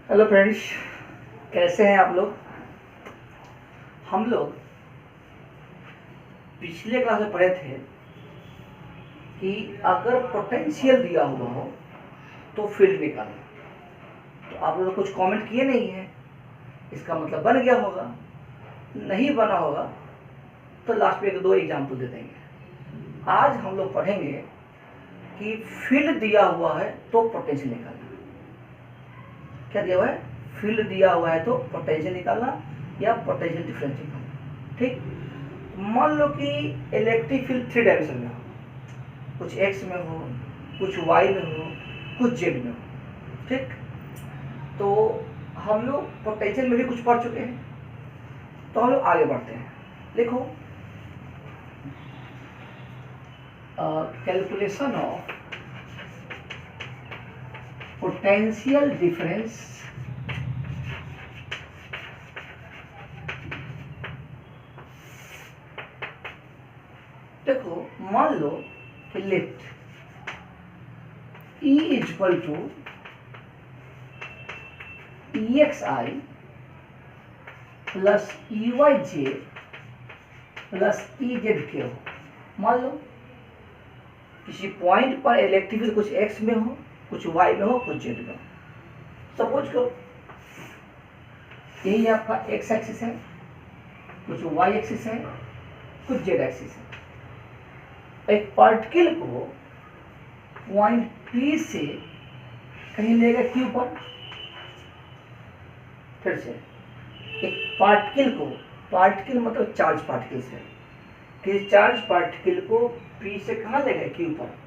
Hello friends, कैसे हैं आप लोग। हम लोग पिछले क्लास में पढ़े थे कि अगर पोटेंशियल दिया हुआ हो तो फील्ड निकालना। तो आप लोग कुछ कमेंट किए नहीं हैं, इसका मतलब बन गया होगा। नहीं बना होगा तो लास्ट में एक दो एग्जाम्पल दे देंगे। आज हम लोग पढ़ेंगे कि फील्ड दिया हुआ है तो पोटेंशियल निकालना। क्या दिया हुआ है? फील्ड दिया हुआ है तो पोटेंशियल निकालना या पोटेंशियल डिफरेंस निकालना। ठीक, मान लो कि इलेक्ट्रिक फील्ड 3 डायमेंशन में हो, कुछ एक्स में हो, कुछ वाई में हो, कुछ जेड में हो। ठीक, तो हम लोग पोटेंशियल में भी कुछ पढ़ चुके हैं, तो हम लोग आगे बढ़ते हैं। देखो, कैलकुलेशन ऑफ पोटेंशियल डिफरेंस देखो, मान लो कि let E is equal to EXI plus EYJ plus EZK हो। मान लो किसी पॉइंट पर इलेक्ट्रिक फील्ड कुछ एक्स में हो, कुछ वाई में हो, कुछ जेड में हो। सपोज करो यही आपका एक्स एक्सिस है, कुछ वाई एक्सिस है, कुछ जेड एक्सिस है। एक पार्टिकल को पॉइंट P से कहीं लेगा Q पर। फिर से एक पार्टिकल को, पार्टिकल मतलब चार्ज पार्टिकल से, किसी चार्ज पार्टिकल को P से कहाँ लेगा? Q पर।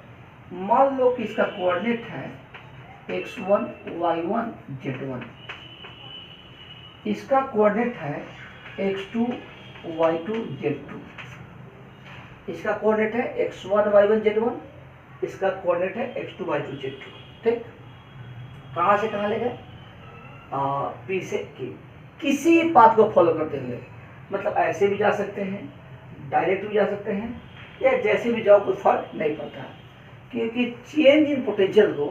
मान लो कि इसका कोऑर्डिनेट है x1 y1 z1, इसका कोऑर्डिनेट है x2 y2 z2, इसका कोऑर्डिनेट है x1 y1 z1, इसका कोऑर्डिनेट है x2 y2 z2। ठीक, कहाँ से कहाँ ले गए? P से Q। किसी पाथ को फॉलो करते हुए, मतलब ऐसे भी जा सकते हैं, डायरेक्ट भी जा सकते हैं, या जैसे भी जाओ कोई फर्क नहीं पड़ता, क्योंकि चेंज इन पोटेंशियल को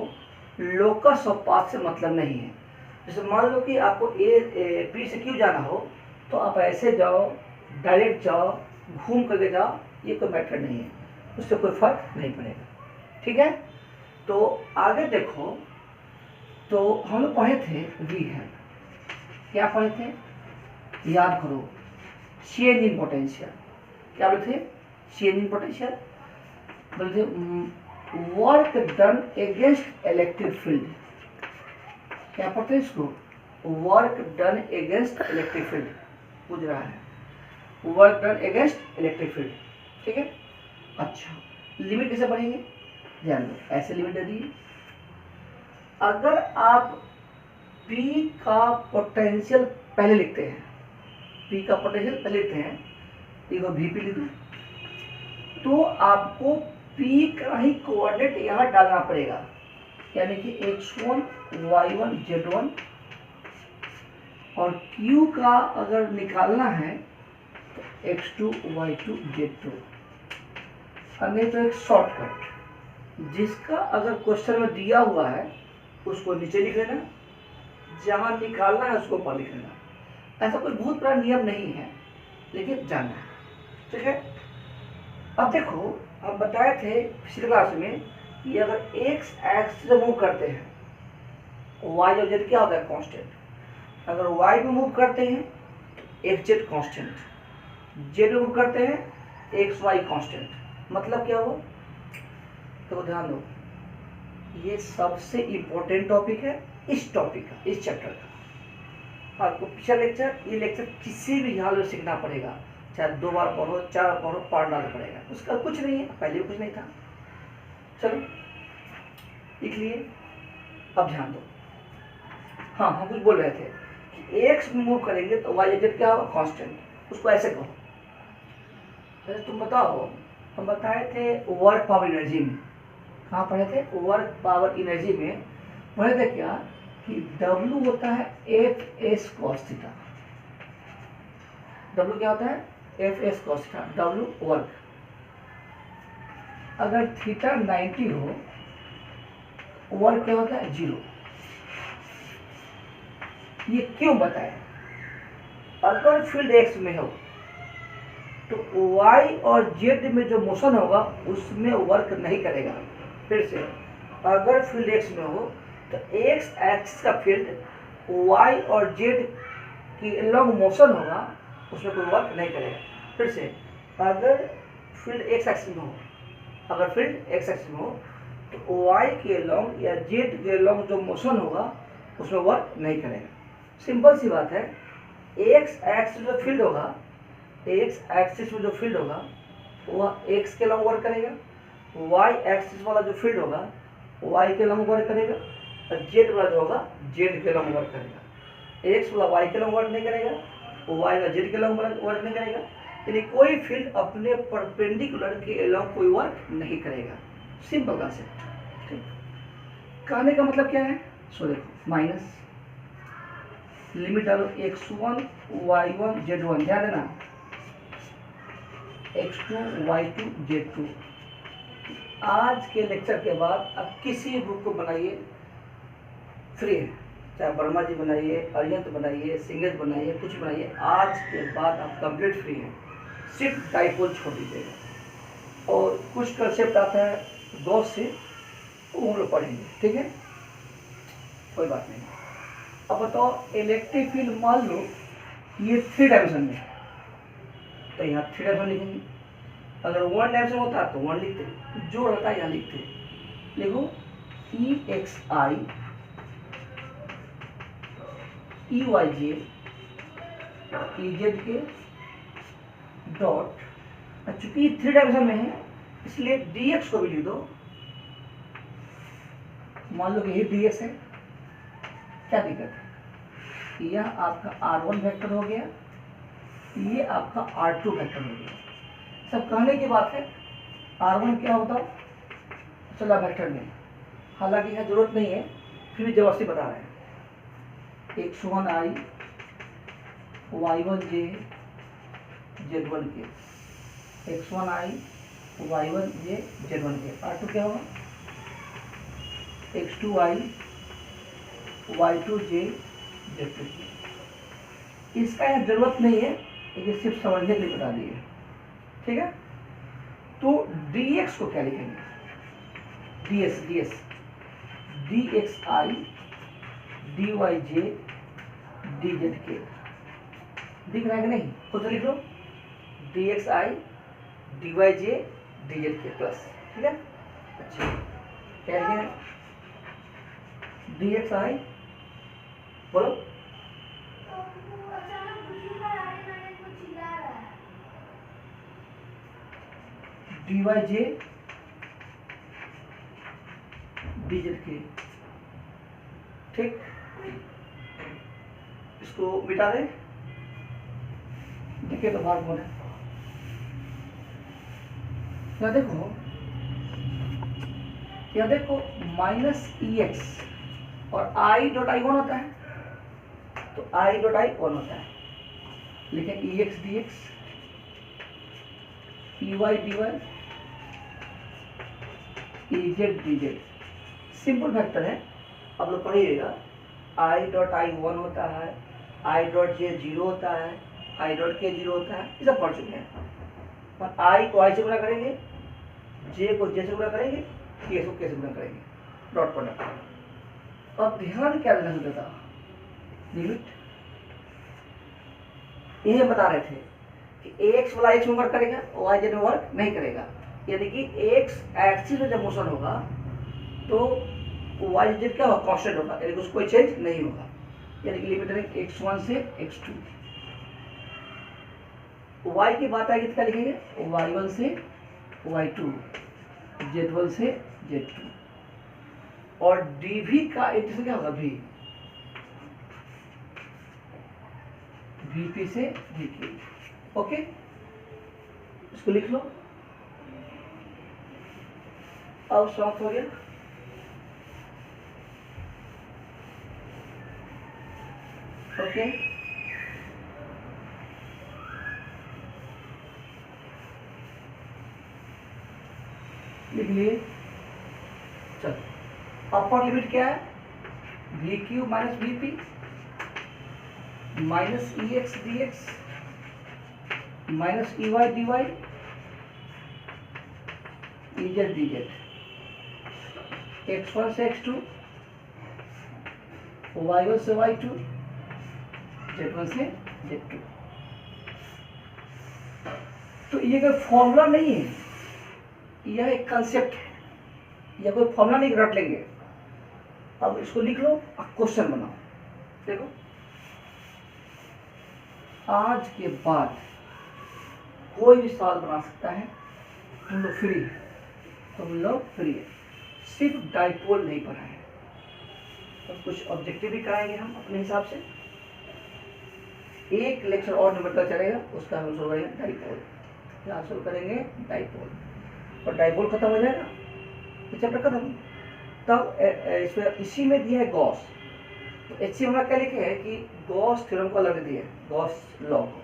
लोकस ऑफ पाथ से मतलब नहीं है। जैसे मान लो कि आपको P से Q जाना हो, तो आप ऐसे जाओ, डायरेक्ट जाओ, घूम करके जाओ, ये कोई मैटर नहीं है, उससे कोई फर्क नहीं पड़ेगा। ठीक है, तो आगे देखो, तो हम लोग पढ़े थे वी है, क्या पढ़े थे? याद करो, चेंज इन पोटेंशियल। क्या बोलते थे? चेंज इन पोटेंशियल बोलते work done against electric field. क्या पढ़ते हैं इसको? Work done against electric field पूछ रहा है, work done against electric field. ठीक है, अच्छा लिमिट कैसे बढ़ेंगे? ध्यान दो, ऐसे लिमिट दे दी, अगर आप P का पोटेंशियल पहले लिखते हैं, P का पोटेंशियल पहले लिखते हैं, देखो VP लिख दो, तो आपको P का ही कोऑर्डिनेट यहाँ डालना पड़ेगा, यानी कि x1 y1 z1, और Q का अगर निकालना है तो x2 y2 z2। नहीं तो एक शॉर्टकट, जिसका अगर क्वेश्चन में दिया हुआ है उसको नीचे लिख लेना, जहाँ निकालना है उसको ऊपर लिख लेना। ऐसा कोई बहुत बड़ा नियम नहीं है, लेकिन जानना है। ठीक है, अब देखो, हम बताए थे पिछले क्लास में कि अगर x एक्सिस से मूव करते हैं, y और z क्या होता है? कांस्टेंट। अगर y में मूव करते हैं तो x z कांस्टेंट, z में मूव करते हैं x y कांस्टेंट। मतलब क्या हो? तो ध्यान दो, ये सबसे इम्पोर्टेंट टॉपिक है इस टॉपिक का, इस चैप्टर का। आपको पिछला लेक्चर, ये लेक्चर किसी भी हाल में सीखना पड़ेगा, चाहे 2 बार पढ़ो, 4 बार पढ़ो, पढ़ना पड़ेगा। उसका कुछ नहीं है, पहले भी कुछ नहीं था। चलो लिख लिए, अब ध्यान दो। हाँ, हम कुछ बोल रहे थे कि एक्स में मूव करेंगे तो वाई जेड क्या होगा? कांस्टेंट। उसको ऐसे कहो, जैसे तुम बताओ, हम बताए थे वर्क पावर एनर्जी में। कहाँ पढ़े थे? वर्क पावर एनर्जी में पढ़े थे क्या कि W होता है Fs cos थीटा। W क्या होता है? Fs cos theta, W work. अगर थीटा 90 हो, वर्क क्या होता है? 0। ये क्यों बताया? अगर फील्ड एक्स में हो तो वाई और जेड में जो मोशन होगा उसमें वर्क नहीं करेगा। फिर से, अगर फील्ड एक्स में हो तो एक्स एक्सिस का फील्ड वाई और जेड की लॉन्ग मोशन होगा, उसमें कोई वर्क नहीं करेगा। फिर से, अगर फील्ड एक्स एक्सिस में हो, अगर फील्ड एक्स एक्सिस में हो तो वाई के लॉन्ग या जेड के लॉन्ग जो मोशन होगा उसमें वर्क नहीं करेगा। सिंपल सी बात है, एक्स एक्सिस जो फील्ड होगा, एक्स एक्सिस में जो फील्ड होगा वह एक्स के लॉन्ग वर्क करेगा, वाई एक्सिस वाला जो फील्ड होगा वाई के लॉन्ग वर्क करेगा, और जेड वाला जो होगा जेड के लॉन्ग वर्क करेगा। एक्स वाला वाई के लॉन्ग वर्क नहीं करेगा, वाई वाला जेड के लॉन्ग वर्क नहीं करेगा, यानी कोई फील्ड अपने परपेंडिकुलर के लॉन्ग कोई वर्क नहीं करेगा। Simple concept. ठीक, कहने का मतलब क्या है? सो देखो, माइनस लिमिट डालो x1 y1 z1, ध्यान देना x2 y2 z2। आज के लेक्चर के बाद अब किसी बुक को बनाइए, फ्री है, चाहे वर्मा जी बनाइए, अरिहंत बनाइए, सिंगेज बनाइए, कुछ बनाइए, आज के बाद आप कंप्लीट फ्री है। सिर्फ डाइपोल छोड़ दीजिएगा और कुछ कंसेप्ट आता है गॉस से, वो हम लोग पढ़ेंगे। ठीक है, कोई बात नहीं। अब बताओ, इलेक्ट्रिक फील्ड मान लो ये 3 डायमेंशन में, तो यहाँ 3 डायमेंशन लिखेंगे। अगर 1 डायमेंशन होता तो 1 लिखते, जो रहता है यहाँ लिखते। देखो EXI EYJ EZ के डॉट, चूंकि 3 डायमेंशन में है इसलिए DX को भी लिख दो। मान लो कि ये DS है, क्या दिक्कत है? यह आपका R1 वेक्टर हो गया, ये आपका R2 वेक्टर हो गया। सब कहने की बात है, R1 क्या होता है? चला वेक्टर में, हालांकि यह जरूरत नहीं है, फिर भी जबरदस्ती बता रहे हैं। x1i y1j z1 के, x1i y1j z1 के। R2 क्या होगा? x2i y2j z2 की। इसका यह जरूरत नहीं है, ये सिर्फ समझने के लिए बता दिए। ठीक है, तो dx को क्या लिखेंगे? ds dxi dyj dz के। दिख रहा है कि नहीं? खुद लिख लो, dxi dyj dz के प्लस। ठीक है, अच्छा क्या लिखेंगे? dxi बोलो, dyj dz के। ठीक, इसको मिटा दें, देखिए तो भाग बोले। यहाँ देखो माइनस EX और I डॉट I 1 होता है, तो I डॉट I 1 होता है, लेकिन EX dx EY dy EZ dz simple factor है, आप लोग पढ़िएगा। I डॉट I 1 होता है, I डॉट J 0 होता है, I डॉट K 0 होता है, ये सब पढ़ चुके हैं। पर I को I से गुणा करेंगे, J को J से गुणा करेंगे, K को K से गुणा करेंगे, डॉट प्रोडक्ट। अब ध्यान क्या देना होता था, लिमिट ये बता रहे थे कि एक्स वाला एक्स में वर्क करेगा, वाई जेड में वर्क नहीं करेगा। यानी कि एक्स एक्सिस में जब मोशन होगा तो वाई जेड क्या होगा? कांस्टेंट होगा, यानी कि उसको कोई चेंज नहीं होगा। यानी कि लिमिट है x1 से x2। y की बात आएगी तो क्या लिखेंगे? y1 से y2, z1 से z2, और dv का इंटीग्रेशन क्या होगा? v, vp से vq। ओके, इसको लिख लो। अब समाप्त हो गया। ओके, लिख लिए। चलो, अपर लिमिट क्या है? V Q minus V P, minus E X D X minus E Y D Y E Z D Z, x1 से x2, y1 से y2, z1 से z2। तो ये कोई फॉर्मूला नहीं है, यह एक कंसेप्ट है, यह कोई फॉर्मूला नहीं रट लेंगे। अब इसको लिख लो और क्वेश्चन बनाओ। देखो, आज के बाद कोई भी सवाल बना सकता है, तुम लोग फ्री है, तुम लोग फ्री है। सिर्फ डाइपोल नहीं पढ़ा है, तो कुछ ऑब्जेक्टिव भी कराएंगे हम अपने हिसाब से। एक लेक्चर और नंबर का चलेगा, उसका हम सोच रहे हैं डाइपोल, क्या शुरू करेंगे डाइपोल, और डाइपोल खत्म हो जाएगा ये चैप्टर खत्म। तब इसमें इसी में दिया है गॉस, तो एचसी हमारा क्या लिखे है कि गॉस थ्योरम को अलग दिया है, गॉस लॉ को,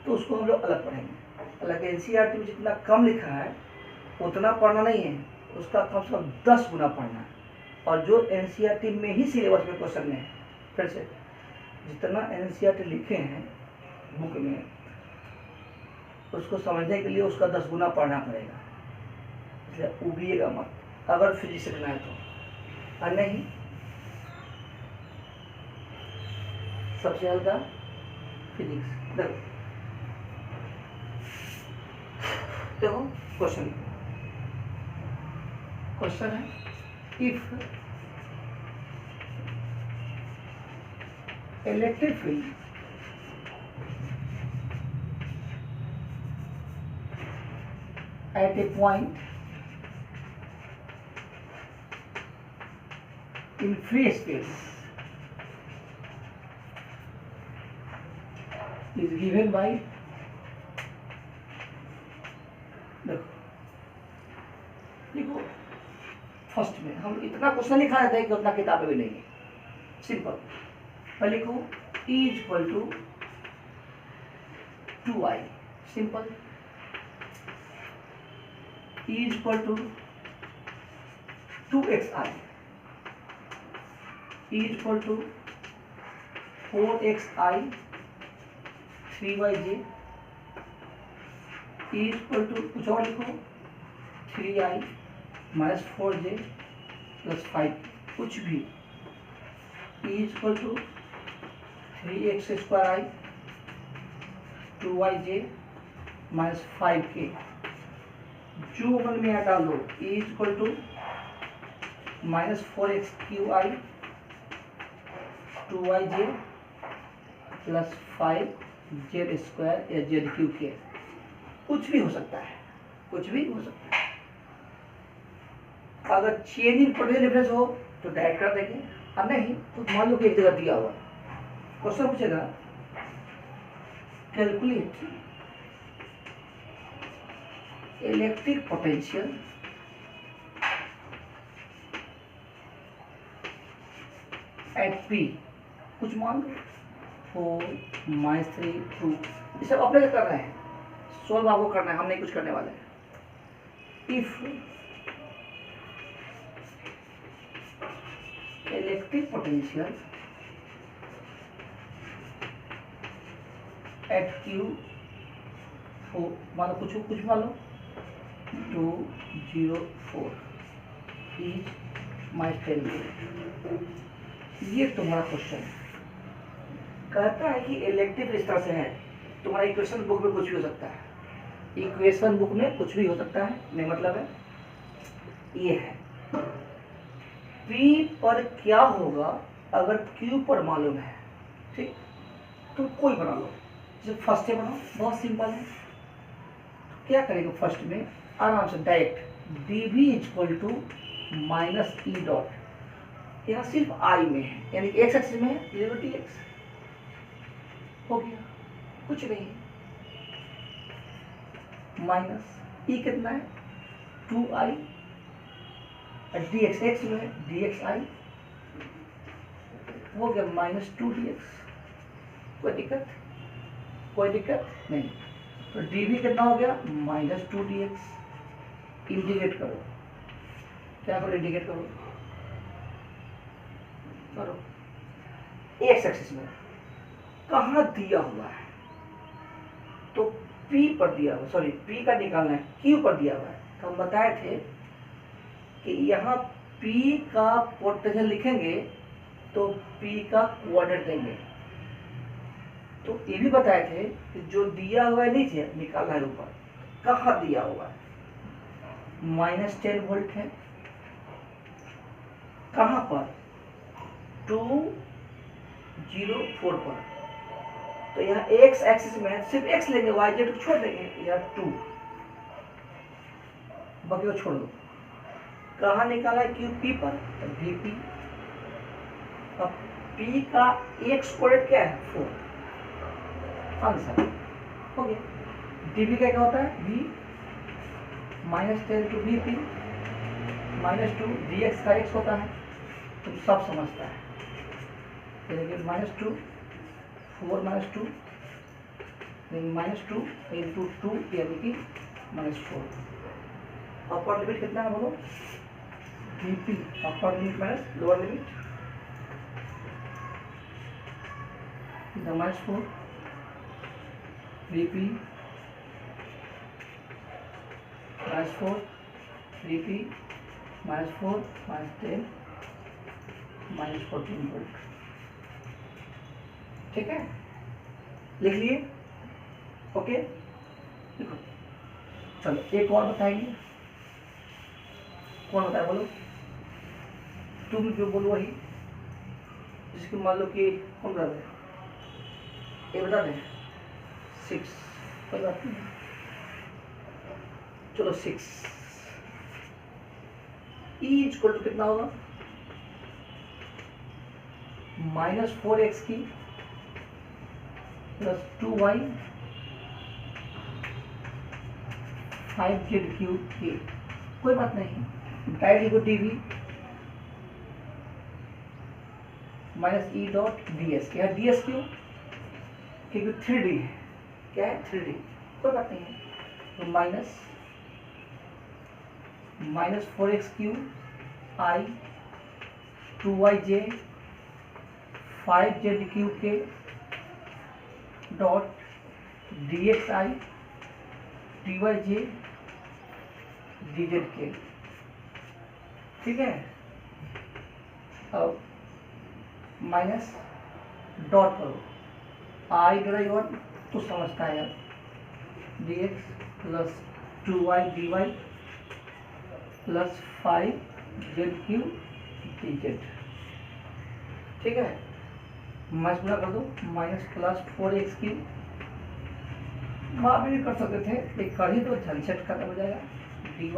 तो उसको हम लोग अलग पढ़ेंगे। हालांकि एनसीईआरटी में जितना कम लिखा है उतना पढ़ना नहीं है, उसका कम से कम 10 गुना पढ़ना है। और जो एनसीईआरटी में ही सिलेबस में क्वेश्चन है, फिर से जितना एनसीईआरटी लिखे हैं बुक में, उसको समझने के लिए उसका 10 गुना पढ़ना पड़ेगा। इसलिए उबिएगा मत अगर फिजिक्स सीखना है तो, और नहीं सबसे हल्का फिजिक्स। देखो क्वेश्चन है, if electric field at a point in free space is given by, देखो फर्स्ट में हम इतना क्वेश्चन लिखा रहता है कि उतना किताबें भी नहीं है। सिंपल, मैं लिखूँ E equal to 2i, simple, E equal to 2xi, E equal to 4xi 3yj, E equal to कुछ और लिखो 3i माइनस 4j प्लस 5, कुछ भी, E equal to 3x square i 2yj minus 5k, जो मन में यहाँ डाल दो, E equal to minus 4x3i 2yj plus 5z square या z3k, कुछ भी हो सकता है, कुछ भी हो सकता है। अगर चेंज इन पोटेंशियल डिफरेंस हो तो डायरेक्ट कर देंगे, और नहीं तो मान लो कि एक जगह दिया हुआ क्वेश्चन पूछेगा calculate electric potential at P, कुछ मान लो 4 - 3 2, ये सब अपने से कर रहे हैं, सोल्व आपको करना है, हम नहीं कुछ करने वाले हैं। If electric potential at Q 4, मान लो कुछ मान लो 204 इज माई 10 ये तुम्हारा क्वेश्चन है। कहता है कि इलेक्ट्रिक इस तरह से है, तुम्हारा इक्वेशन बुक में कुछ भी हो सकता है, इक्वेशन बुक में कुछ भी हो सकता है, नहीं मतलब है ये है P पर क्या होगा अगर Q पर मालूम है, ठीक, तो कोई बना लो, जैसे फर्स्ट से बनाओ, बहुत सिंपल है। तो क्या करेंगे फर्स्ट में आराम से direct dv equal to minus E dot, यहाँ सिर्फ i में है, यानी एक्स एक्सिस में है dx हो गया, कुछ नहीं, माइनस ई कितना है 2i dx, एक्स में है dxi हो गया माइनस 2dx, कोई दिक्कत नहीं। तो dv कितना हो गया माइनस 2dx, इंटीग्रेट करो, क्या करो इंटीग्रेट करो एक्स एक्सिस में, कहाँ दिया हुआ है, तो P पर दिया हुआ, सॉरी P का निकालना है, Q पर दिया हुआ है। तो हम बताए थे कि यहाँ P का पोटेंशियल लिखेंगे तो P का कोऑर्डिनेट देंगे। तो ये भी बताए थे कि जो दिया हुआ है नीचे निकालना है ऊपर, कहाँ दिया हुआ है, -10 वोल्ट है, कहाँ पर, 204 पर। तो यहाँ एक्स एक्सिस में सिर्फ एक्स लेंगे, वाई जेड को छोड़ देंगे, यहाँ 2, बाकी को छोड़ दो। कहाँ निकाला है क्यू, पी पर, तो Vp। अब P का एक्स कोऑर्डिनेट क्या है, 4, आंसर हो गया। dV का क्या होता है, V -10 to Vp -2, dx का x होता है, तो सब समझता है। -2 4 -2 -2 इंटू 2 यानी कि -4। अपर लिमिट कितना है बोलो, Vp upper limit minus lower limit, -4 Vp -4 Vp -4 -10 -14 volt. ठीक है, लिख लिए, ओके। देखो चलो एक और बताएंगे, कौन बताए बोलो, तुम जो बोलो वही, जिसकी मान लो कि कौन बता दे, ये बता दें 6, कोई बात नहीं, चलो 6 E इक्वल टू कितना होगा, -4x की प्लस 2y 5z³ के, कोई बात नहीं, direct equal dv minus E dot ds। क्या है ds क्यों, क्योंकि 3D है, क्या है 3D, कोई बात नहीं है। तो -4x³ I 2yj 5z³ के डॉट dxi dyj dz के, ठीक है। अब माइनस डॉट करो, I = 1 तो समझता है यार, dx plus 2y dy plus 5z³ dz, ठीक है। माइनस पूरा कर दो, -+4x³ वहाँ भी कर सकते थे, एक कर ही तो झंझट खत्म हो जाएगा, dy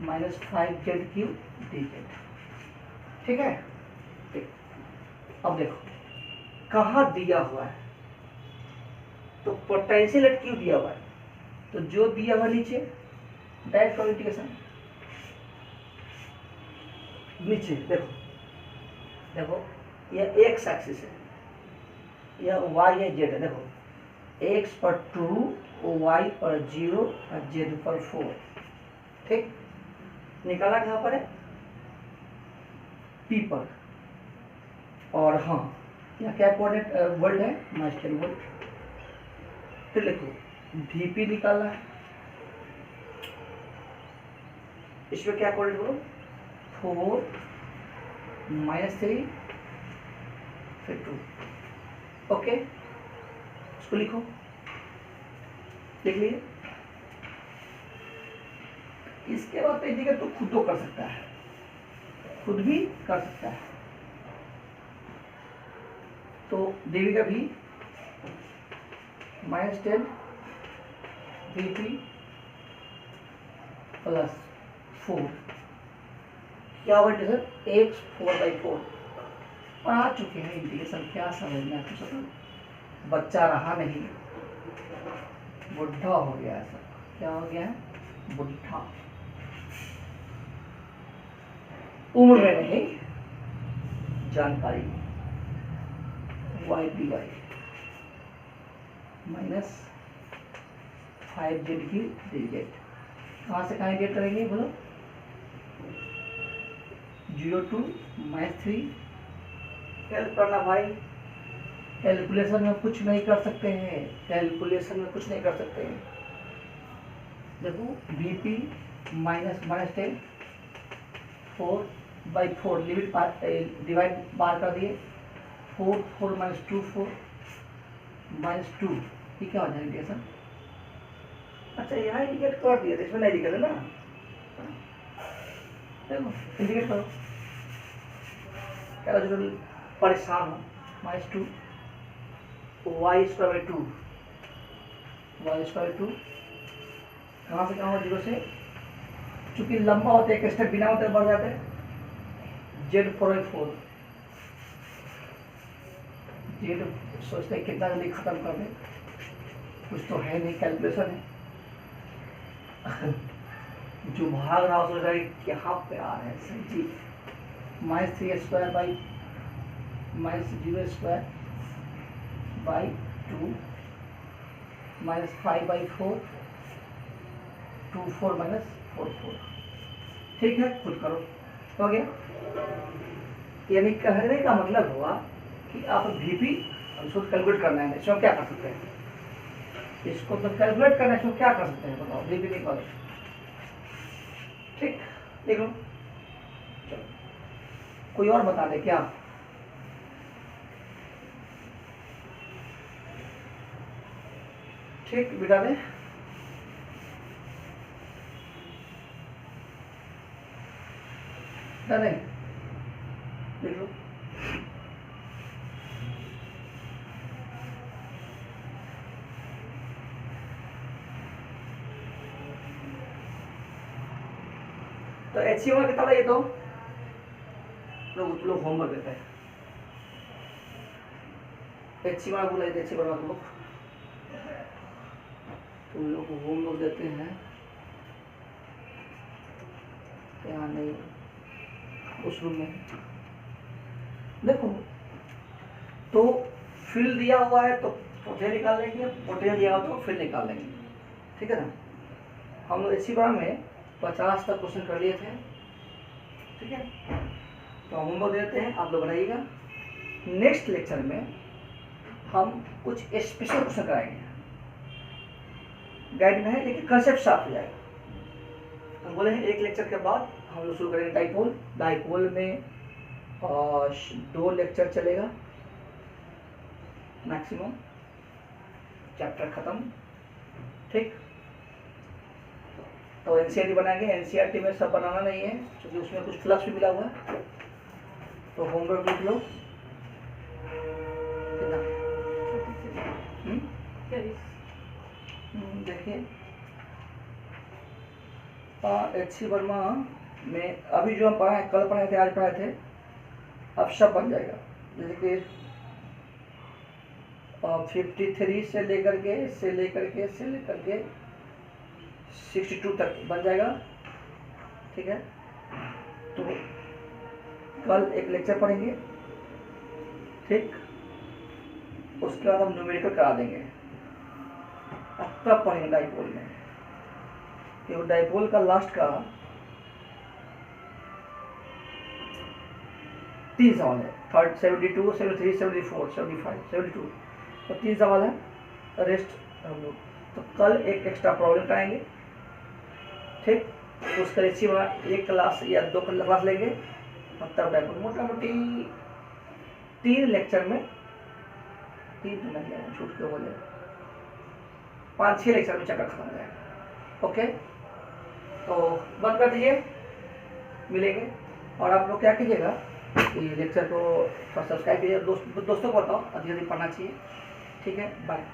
-5z³ dz, ठीक है। अब देखो कहाँ दिया हुआ है, तो पोटेंशियल एट क्यू दिया हुआ है, तो जो दिया हुआ नीचे डायरेक्ट करो इंटीग्रेशन, नीचे देखो, देखो यह एक्स एक्सिस है, यह वाई है, जेड है, देखो एक्स पर 2, वाई पर 0 और जेड पर 4, ठीक। निकाला कहाँ पर है, पी पर, और हाँ यहाँ क्या कोऑर्डिनेट वोल्ट है, -10 वोल्ट। फिर लिखो Vp निकालना है, इसमें क्या कोऑर्डिनेट बोलो, 4 -3 फिर 2, ओके। इसको लिखो, लिख लिए। इसके बाद तो इंटीग्रेट तो खुद तो कर सकता है, खुद भी कर सकता है। तो dv का भी -10 Vp प्लस 4, क्या होगा इंटीग्रेशन, x 4/4 पढ़ा चुके हैं इंटीग्रेशन, क्या समझना है, तो बच्चा रहा नहीं, बुढ़ा हो गया है सब, क्या हो गया है, बुढ़ा, उम्र में नहीं जानकारी। y dy -5z³ dz, कहाँ से कहाँ इंटीग्रेट करेंगे बोलो, 0 to -3, हेल्प करना भाई, कैलकुलेशन में कुछ नहीं कर सकते हैं, कैलकुलेशन में कुछ नहीं कर सकते हैं। देखो VP माइनस 10 4/4 लिमिट डिवाइड बार कर दिए, 4 माइनस 2 4 माइनस 2, ये क्या हो जाएगा इंडिकेशन? अच्छा यहाँ इंडिकेट कर दिया, इसमें नहीं दिक्कत है ना, देखो इंडिकेट करो, क्या जो परेशान हो, -2 y² 2 कहाँ से कहाँ हो, 0 से, चूंकि लंबा होता है एक स्टेप बिना होते बढ़ जाते हैं, Z4 Z सोचते हैं कितना जल्दी खत्म कर दे, कुछ तो है नहीं, कैलकुलेशन है। जो भाग रहा सोच रहा है यहाँ पे आ रहे हैं सही जी, -3² बाई -0² बाई 2 -5/4 2 4 -4 4, ठीक है, खुद करो, हो गया। यानी कहने का मतलब हुआ कि आप VP शुद्ध कैलकुलेट करना है, इसमें क्या कर सकते हैं, इसको तो कैलकुलेट करना है, इसमें क्या कर सकते हैं बताओ, VP निकालो, ठीक, देख लो, चलो कोई और बता दे क्या? ठीक, बिठा दे, नहीं देख लो, तो HCM कितना था ये, तो लोग होमवर्क देते हैं, HCM बोला HCM तुम लोग को होमवर्क देते हैं, यहाँ नहीं, उस रूम में देखो, तो फिल दिया हुआ है तो पोटेंशियल निकाल लेंगे, पोटेंशियल दिया हुआ तो फिल निकाल लेंगे, ठीक है ना। हम लोग इसी बार में 50 तक क्वेश्चन कर लिए थे, ठीक है, तो हम होमवर्क देते हैं, आप लोग बनाइएगा। नेक्स्ट लेक्चर में हम कुछ स्पेशल क्वेश्चन कराएंगे, गाइड में है लेकिन कंसेप्ट साफ हो जाएगा। हम बोले हैं एक लेक्चर के बाद हम लोग शुरू करेंगे डाइपोल, डाइपोल में 2 लेक्चर चलेगा मैक्सिमम, चैप्टर खत्म, ठीक। तो एनसीईआरटी बनाएंगे, एनसीईआरटी में सब बनाना नहीं है क्योंकि उसमें कुछ फ्लक्स भी मिला हुआ है, तो होमवर्क लिख लो देखिए, HC वर्मा में अभी जो हम पढ़ाए, कल पढ़ाए थे, आज पढ़ाए थे, अब सब बन जाएगा, जैसे कि 53 से लेकर के 62 तक बन जाएगा, ठीक है। तो कल एक लेक्चर पढ़ेंगे, ठीक, उसके बाद हम न्यूमेरिकल करा देंगे। अब तब पढ़ेंगे डाइपोल में, कि वो डाइपोल का लास्ट का 3 सवाल है, 72 73 74 75 72, तो 3 सवाल है, रेस्ट हम लोग तो कल एक एक्स्ट्रा प्रॉब्लम कराएंगे, ठीक। उसका इसी बार 1 क्लास या 2 क्लास लेंगे, और तब डाइपोल मोटा मोटी 3 लेक्चर में, 3 तो नहीं है, छूट के बोले 5-6 लेक्चर में चक्कर खत्म हो जाएगा, ओके। तो बंद कर दीजिए, मिलेंगे। और आप लोग क्या कीजिएगा कि लेक्चर को सब्सक्राइब कीजिए, दोस्तों को बताओ, अधिक अधिक पढ़ना चाहिए, ठीक है, बाय।